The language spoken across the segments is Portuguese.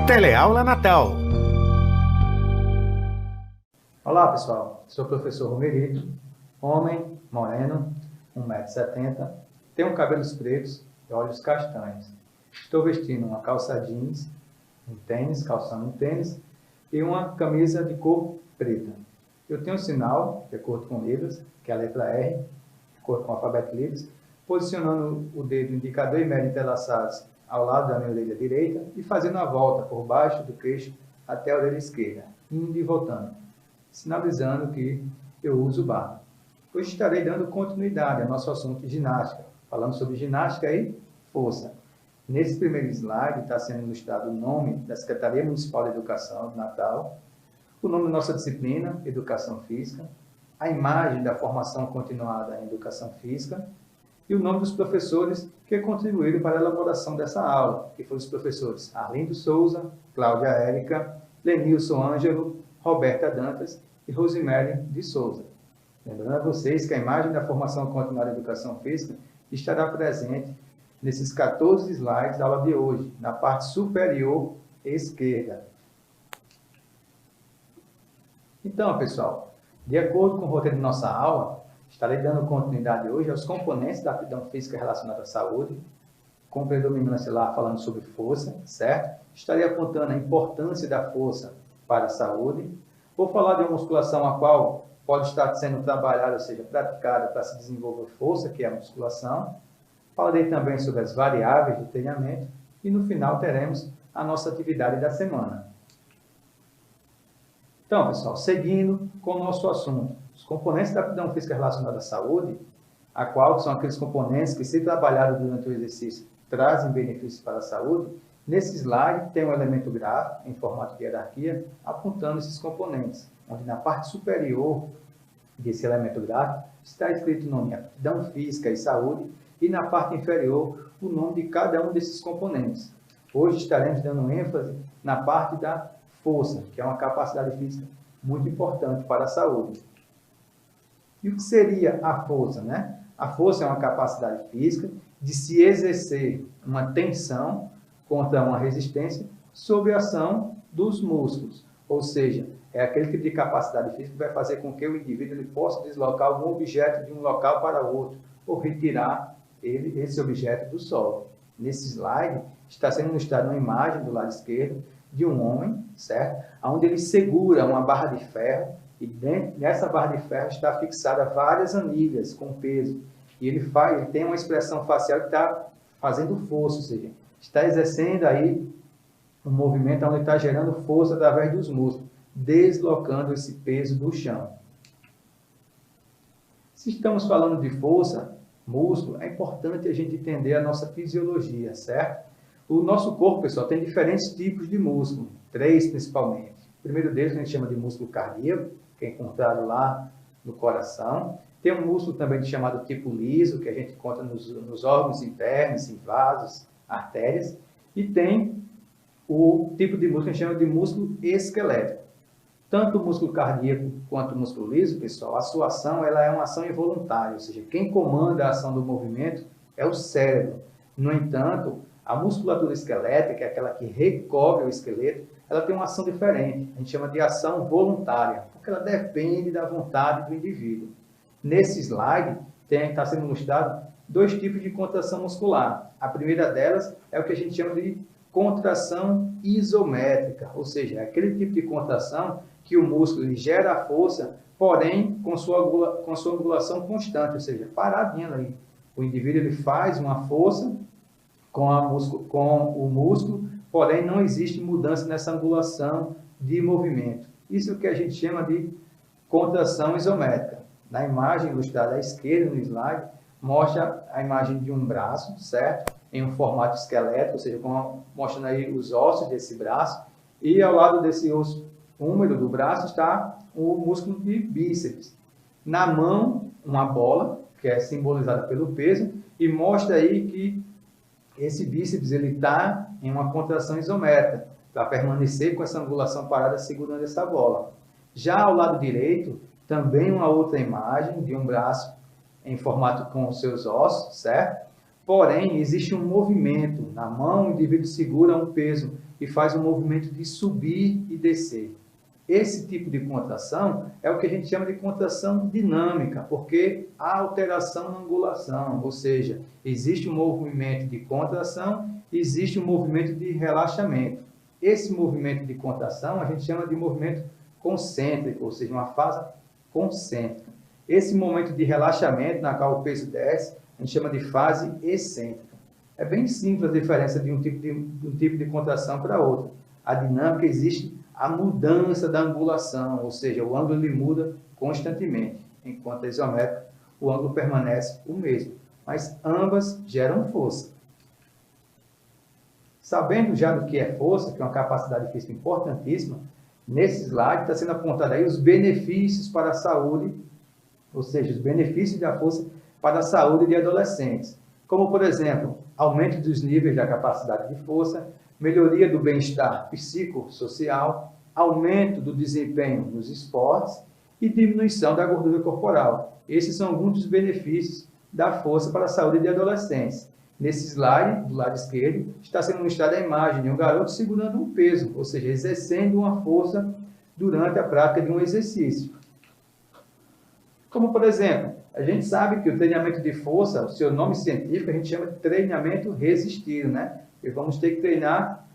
Teleaula Natal. Olá pessoal, sou o professor Romerito, homem, moreno, 1,70 m, tenho cabelos pretos e olhos castanhos. Estou vestindo uma calça jeans, um tênis, calçando um tênis e uma camisa de cor preta. Eu tenho um sinal, de acordo com Libras, que é a letra R, de acordo com o alfabeto Libras, posicionando o dedo indicador e médio entrelaçados ao lado da minha orelha direita e fazendo a volta por baixo do queixo até a orelha esquerda, indo e voltando, sinalizando que eu uso barra. Hoje estarei dando continuidade ao nosso assunto de ginástica, falando sobre ginástica e força. Nesse primeiro slide está sendo ilustrado o nome da Secretaria Municipal de Educação de Natal, o nome da nossa disciplina, Educação Física, a imagem da formação continuada em Educação Física e o nome dos professores que contribuíram para a elaboração dessa aula, que foram os professores Arlindo Souza, Cláudia Érica, Lenilson Ângelo, Roberta Dantas e Rosemary de Souza. Lembrando a vocês que a imagem da formação continuada em Educação Física estará presente nesses 14 slides da aula de hoje, na parte superior esquerda. Então, pessoal, de acordo com o roteiro de nossa aula, estarei dando continuidade hoje aos componentes da aptidão física relacionada à saúde, com predominância lá falando sobre força, certo? Estarei apontando a importância da força para a saúde. Vou falar de uma musculação a qual pode estar sendo trabalhada, ou seja, praticada para se desenvolver força, que é a musculação. Falarei também sobre as variáveis de treinamento e no final teremos a nossa atividade da semana. Então, pessoal, seguindo com o nosso assunto, os componentes da aptidão física relacionada à saúde, a qual são aqueles componentes que, se trabalhados durante o exercício, trazem benefícios para a saúde. Nesse slide tem um elemento gráfico em formato de hierarquia apontando esses componentes, onde na parte superior desse elemento gráfico está escrito o nome aptidão física e saúde e na parte inferior o nome de cada um desses componentes. Hoje estaremos dando ênfase na parte da força, que é uma capacidade física muito importante para a saúde. E o que seria a força, né? A força é uma capacidade física de se exercer uma tensão contra uma resistência sob a ação dos músculos. Ou seja, é aquele tipo de capacidade física que vai fazer com que o indivíduo ele possa deslocar algum objeto de um local para outro ou retirar esse objeto do solo. Nesse slide está sendo mostrada uma imagem do lado esquerdo de um homem, certo? Onde ele segura uma barra de ferro e nessa barra de ferro está fixada várias anilhas com peso. E ele tem uma expressão facial que está fazendo força, ou seja, está exercendo aí um movimento onde está gerando força através dos músculos, deslocando esse peso do chão. Se estamos falando de força, músculo, é importante a gente entender a nossa fisiologia, certo? O nosso corpo, pessoal, tem diferentes tipos de músculo, 3 principalmente. O primeiro deles a gente chama de músculo cardíaco, que é encontrado lá no coração. Tem um músculo também chamado tipo liso, que a gente encontra nos órgãos internos, em vasos, artérias. E tem o tipo de músculo que a gente chama de músculo esquelético. Tanto o músculo cardíaco quanto o músculo liso, pessoal, a sua ação ela é uma ação involuntária, ou seja, quem comanda a ação do movimento é o cérebro. No entanto, a musculatura esquelética, que é aquela que recobre o esqueleto, ela tem uma ação diferente. A gente chama de ação voluntária, porque ela depende da vontade do indivíduo. Nesse slide, está sendo mostrado 2 tipos de contração muscular. A primeira delas é o que a gente chama de contração isométrica, ou seja, é aquele tipo de contração que o músculo ele gera a força, porém com sua angulação constante, ou seja, paradinha ali. O indivíduo ele faz uma força com o músculo, porém não existe mudança nessa angulação de movimento. Isso é o que a gente chama de contração isométrica. Na imagem ilustrada à esquerda no slide, mostra a imagem de um braço, certo? Em um formato esquelético, ou seja, mostrando aí os ossos desse braço, e ao lado desse osso úmero do braço está o músculo de bíceps. Na mão, uma bola, que é simbolizada pelo peso, e mostra aí que esse bíceps ele está em uma contração isométrica, para permanecer com essa angulação parada segurando essa bola. Já ao lado direito, também uma outra imagem de um braço em formato com os seus ossos, certo? Porém, existe um movimento. Na mão, o indivíduo segura um peso e faz um movimento de subir e descer. Esse tipo de contração é o que a gente chama de contração dinâmica, porque há alteração na angulação, ou seja, existe um movimento de contração, existe um movimento de relaxamento. Esse movimento de contração a gente chama de movimento concêntrico, ou seja, uma fase concêntrica. Esse momento de relaxamento, na qual o peso desce, a gente chama de fase excêntrica. É bem simples a diferença de um tipo de contração para outro. A dinâmica existe a mudança da angulação, ou seja, o ângulo ele muda constantemente, enquanto a isométrica, o ângulo permanece o mesmo, mas ambas geram força. Sabendo já do que é força, que é uma capacidade física importantíssima, nesse slide está sendo apontado aí os benefícios para a saúde, ou seja, os benefícios da força para a saúde de adolescentes, como, por exemplo, aumento dos níveis da capacidade de força, melhoria do bem-estar psicossocial, aumento do desempenho nos esportes e diminuição da gordura corporal. Esses são alguns dos benefícios da força para a saúde de adolescentes. Nesse slide, do lado esquerdo, está sendo mostrada a imagem de um garoto segurando um peso, ou seja, exercendo uma força durante a prática de um exercício. Como, por exemplo, a gente sabe que o treinamento de força, o seu nome científico, a gente chama de treinamento resistido, né? E vamos ter que treinar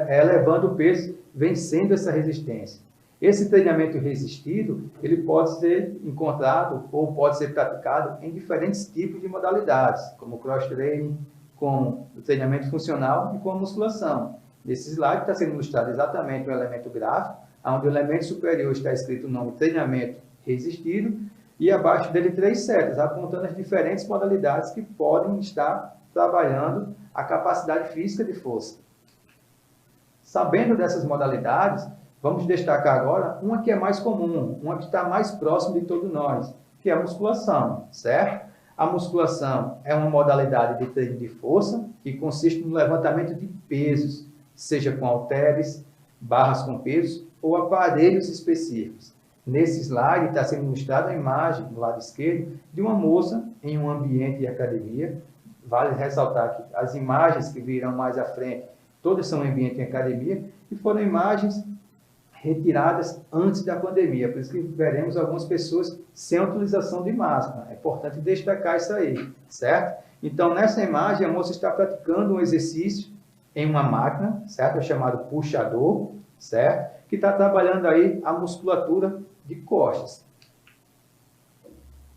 elevando o peso, vencendo essa resistência. Esse treinamento resistido, ele pode ser encontrado ou pode ser praticado em diferentes tipos de modalidades, como o cross-training, como o treinamento funcional e com a musculação. Nesse slide está sendo mostrado exatamente um elemento gráfico, onde o elemento superior está escrito o nome treinamento resistido e abaixo dele 3 setas, apontando as diferentes modalidades que podem estar trabalhando a capacidade física de força. Sabendo dessas modalidades, vamos destacar agora uma que é mais comum, uma que está mais próxima de todos nós, que é a musculação, certo? A musculação é uma modalidade de treino de força que consiste no levantamento de pesos, seja com halteres, barras com pesos ou aparelhos específicos. Nesse slide está sendo mostrada a imagem, do lado esquerdo, de uma moça em um ambiente de academia. Vale ressaltar que as imagens que virão mais à frente, todas são em ambiente de academia, e foram imagens retiradas antes da pandemia, por isso que veremos algumas pessoas sem utilização de máscara. É importante destacar isso aí, certo? Então, nessa imagem, a moça está praticando um exercício em uma máquina, certo? É chamado puxador, certo? Que está trabalhando aí a musculatura de costas.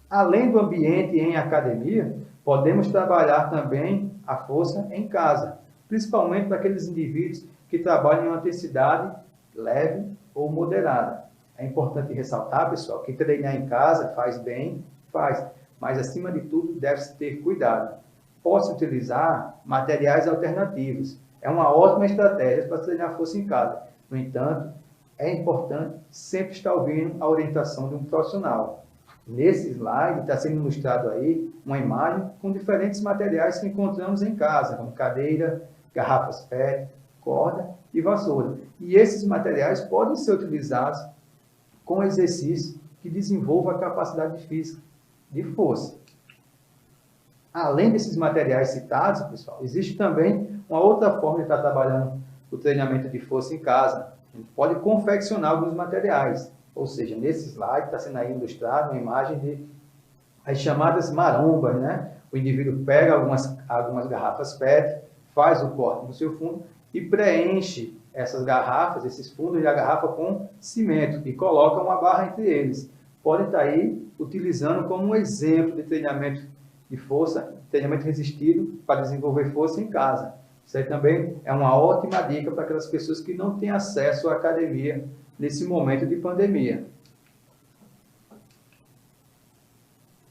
Além do ambiente em academia, podemos trabalhar também a força em casa, principalmente para aqueles indivíduos que trabalham em uma intensidade leve ou moderada. É importante ressaltar, pessoal, que treinar em casa faz bem, faz, mas acima de tudo deve-se ter cuidado. Pode-se utilizar materiais alternativos. É uma ótima estratégia para treinar força em casa. No entanto, é importante sempre estar ouvindo a orientação de um profissional. Nesse slide está sendo ilustrado aí uma imagem com diferentes materiais que encontramos em casa, como cadeira, garrafas PET, corda e vassoura. E esses materiais podem ser utilizados com exercício que desenvolva a capacidade física de força. Além desses materiais citados, pessoal, existe também uma outra forma de estar trabalhando o treinamento de força em casa. A gente pode confeccionar alguns materiais, ou seja, nesse slide está sendo aí ilustrado uma imagem de as chamadas marombas, né? O indivíduo pega algumas garrafas PET, faz o corte no seu fundo e preenche essas garrafas, esses fundos da garrafa com cimento e coloca uma barra entre eles. Pode estar aí utilizando como um exemplo de treinamento de força, treinamento resistido para desenvolver força em casa. Isso aí também é uma ótima dica para aquelas pessoas que não têm acesso à academia nesse momento de pandemia.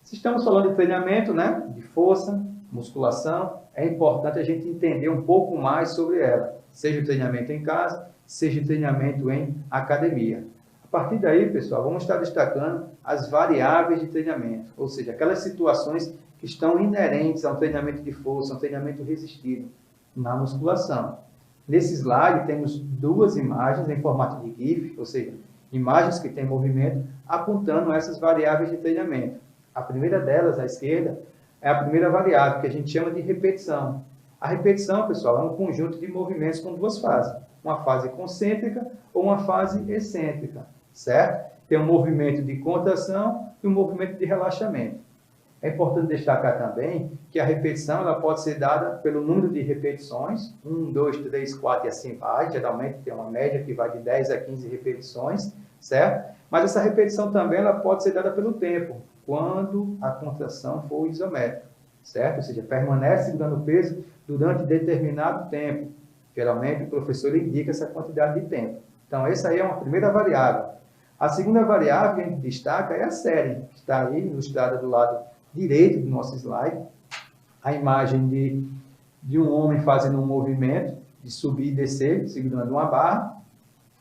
Se estamos falando de treinamento, né, de força, musculação, é importante a gente entender um pouco mais sobre ela, seja o treinamento em casa, seja o treinamento em academia. A partir daí, pessoal, vamos estar destacando as variáveis de treinamento, ou seja, aquelas situações que estão inerentes a um treinamento de força, a um treinamento resistido na musculação. Nesse slide temos 2 imagens em formato de GIF, ou seja, imagens que têm movimento, apontando essas variáveis de treinamento. A primeira delas, à esquerda, é a primeira variável, que a gente chama de repetição. A repetição, pessoal, é um conjunto de movimentos com duas fases. Uma fase concêntrica ou uma fase excêntrica, certo? Tem um movimento de contração e um movimento de relaxamento. É importante destacar também que a repetição ela pode ser dada pelo número de repetições, 1, 2, 3, 4 e assim vai. Geralmente tem uma média que vai de 10 a 15 repetições, certo? Mas essa repetição também ela pode ser dada pelo tempo, quando a contração for isométrica, certo? Ou seja, permanece segurando o peso durante determinado tempo. Geralmente o professor indica essa quantidade de tempo. Então essa aí é uma primeira variável. A segunda variável que a gente destaca é a série, que está aí ilustrada do lado direito do nosso slide. A imagem de um homem fazendo um movimento de subir e descer, segurando uma barra,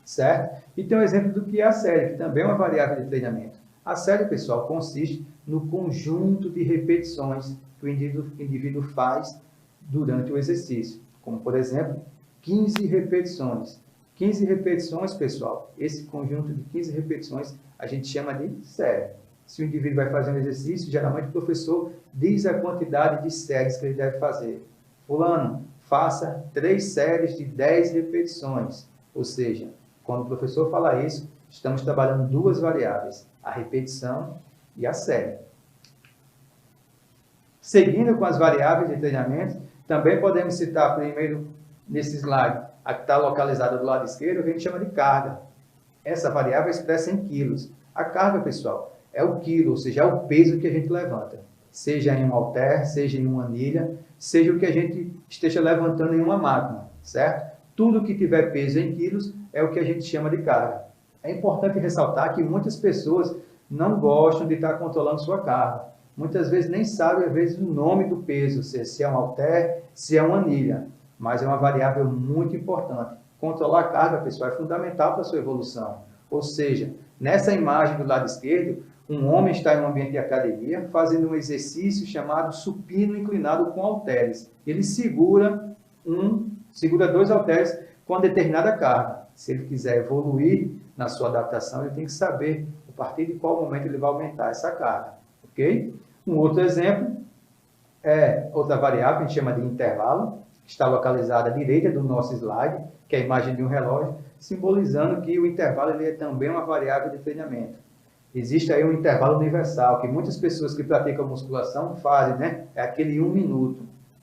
certo? E tem um exemplo do que é a série, que também é uma variável de treinamento. A série, pessoal, consiste no conjunto de repetições que o indivíduo faz durante o exercício, como, por exemplo, 15 repetições. 15 repetições, pessoal, esse conjunto de 15 repetições a gente chama de série. Se o indivíduo vai fazer um exercício, geralmente o professor diz a quantidade de séries que ele deve fazer. Fulano, faça 3 séries de 10 repetições. Ou seja, quando o professor fala isso, estamos trabalhando duas variáveis, a repetição e a série. Seguindo com as variáveis de treinamento, também podemos citar primeiro nesse slide, a que está localizada do lado esquerdo, que a gente chama de carga. Essa variável é expressa em quilos. A carga, pessoal, é o quilo, ou seja, é o peso que a gente levanta. Seja em um halter, seja em uma anilha, seja o que a gente esteja levantando em uma máquina, certo? Tudo que tiver peso em quilos é o que a gente chama de carga. É importante ressaltar que muitas pessoas não gostam de estar controlando sua carga. Muitas vezes nem sabem, às vezes, o nome do peso, se é um halter, se é uma anilha. Mas é uma variável muito importante. Controlar a carga, pessoal, é fundamental para a sua evolução. Ou seja, nessa imagem do lado esquerdo, um homem está em um ambiente de academia fazendo um exercício chamado supino inclinado com halteres. Ele segura 2 halteres com uma determinada carga. Se ele quiser evoluir na sua adaptação, ele tem que saber a partir de qual momento ele vai aumentar essa carga. Ok? Um outro exemplo é outra variável que a gente chama de intervalo, que está localizada à direita do nosso slide, que é a imagem de um relógio, simbolizando que o intervalo ele é também uma variável de treinamento. Existe aí um intervalo universal, que muitas pessoas que praticam musculação fazem, né? É aquele 1 minuto.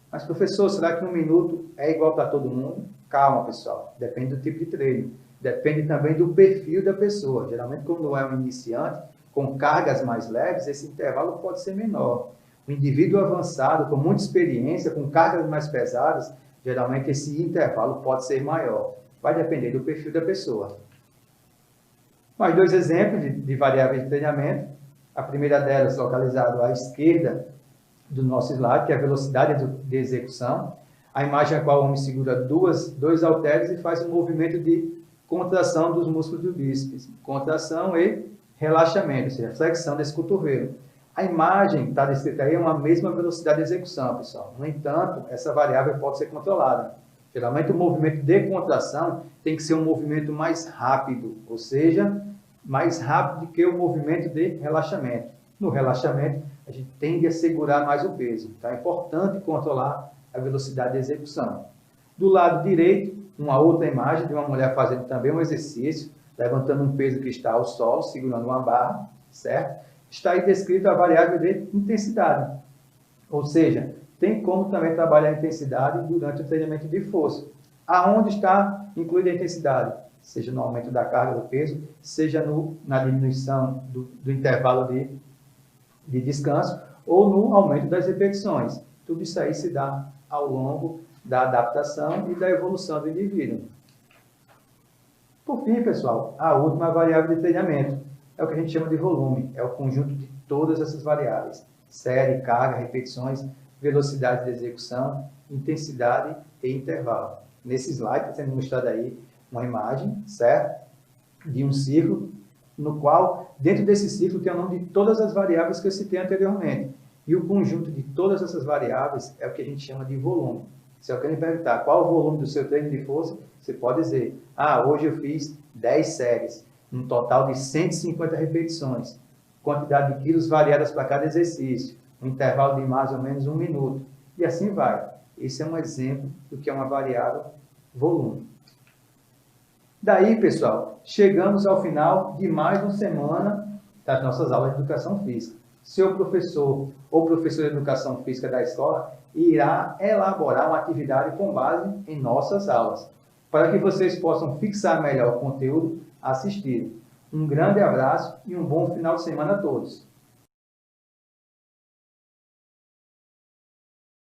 Mas, professor, será que 1 minuto é igual para todo mundo? Calma, pessoal. Depende do tipo de treino. Depende também do perfil da pessoa. Geralmente, quando é um iniciante, com cargas mais leves, esse intervalo pode ser menor. Um indivíduo avançado, com muita experiência, com cargas mais pesadas, geralmente esse intervalo pode ser maior. Vai depender do perfil da pessoa. Mais 2 exemplos de variáveis de treinamento. A primeira delas, localizada à esquerda do nosso slide, que é a velocidade de execução. A imagem a qual o homem segura 2 halteres e faz um movimento de contração dos músculos do bíceps. Contração e relaxamento, ou seja, flexão desse cotovelo. A imagem que está descrita aí é uma mesma velocidade de execução, pessoal. No entanto, essa variável pode ser controlada. Geralmente, o movimento de contração tem que ser um movimento mais rápido, ou seja, mais rápido do que o movimento de relaxamento. No relaxamento, a gente tende a segurar mais o peso. Então, é importante controlar a velocidade de execução. Do lado direito, uma outra imagem de uma mulher fazendo também um exercício, levantando um peso que está ao solo, segurando uma barra, certo? Está aí descrita a variável de intensidade. Ou seja, tem como também trabalhar a intensidade durante o treinamento de força. Aonde está incluída a intensidade? Seja no aumento da carga do peso, seja na diminuição do intervalo de descanso, ou no aumento das repetições. Tudo isso aí se dá ao longo da adaptação e da evolução do indivíduo. Por fim, pessoal, a última variável de treinamento é o que a gente chama de volume, é o conjunto de todas essas variáveis: série, carga, repetições, velocidade de execução, intensidade e intervalo. Nesse slide está sendo mostrada aí uma imagem, certo? De um círculo, no qual, dentro desse círculo, tem o nome de todas as variáveis que eu citei anteriormente. E o conjunto de todas essas variáveis é o que a gente chama de volume. Se alguém perguntar qual é o volume do seu treino de força, você pode dizer: hoje eu fiz 10 séries, um total de 150 repetições, quantidade de quilos variadas para cada exercício. um intervalo de mais ou menos 1 minuto. E assim vai. Esse é um exemplo do que é uma variável volume. Daí, pessoal, chegamos ao final de mais uma semana das nossas aulas de Educação Física. Seu professor ou professora de Educação Física da escola irá elaborar uma atividade com base em nossas aulas, para que vocês possam fixar melhor o conteúdo assistido. Um grande abraço e um bom final de semana a todos.